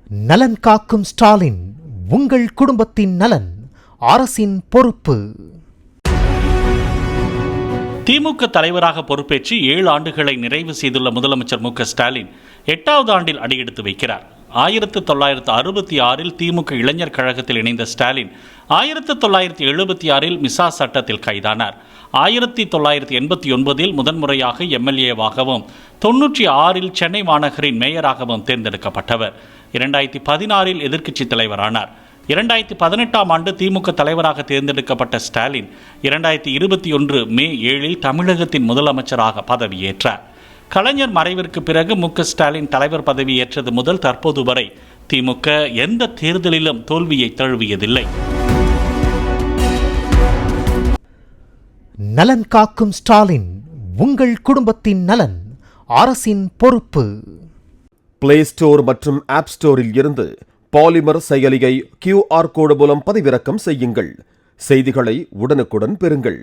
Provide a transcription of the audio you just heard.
நலன் காக்கும் ஸ்டாலின், உங்கள் குடும்பத்தின் நலன் அரசின் பொறுப்பு. திமுக தலைவராக பொறுப்பேற்று 7 ஆண்டுகளை நிறைவு செய்துள்ள முதலமைச்சர் மு க ஸ்டாலின் 8வது ஆண்டில் அடியெடுத்து வைக்கிறார். 1966 திமுக இளைஞர் கழகத்தில் இணைந்த ஸ்டாலின் 1976 மிசா சட்டத்தில் கைதானார். 1989 முதன்முறையாக எம்எல்ஏவாகவும் 96 சென்னை மாநகரின் மேயராகவும் தேர்ந்தெடுக்கப்பட்டவர். 2016 எதிர்க்கட்சித் தலைவரானார். 2018 ஆண்டு திமுக தலைவராக தேர்ந்தெடுக்கப்பட்ட ஸ்டாலின் 2021 மே 7 தமிழகத்தின் முதலமைச்சராக பதவியேற்றார். கலைஞர் மறைவிற்கு பிறகு மு க ஸ்டாலின் தலைவர் பதவியேற்றது முதல் தற்போது வரை திமுக எந்த தேர்தலிலும் தோல்வியை தழுவியதில்லை. நலன் காக்கும் ஸ்டாலின், உங்கள் குடும்பத்தின் நலன் அரசின் பொறுப்பு. பிளே ஸ்டோர் மற்றும் ஆப் ஸ்டோரில் இருந்து பாலிமர் செயலியை QR கோடு மூலம் பதிவிறக்கம் செய்யுங்கள். செய்திகளை உடனுக்குடன் பெறுங்கள்.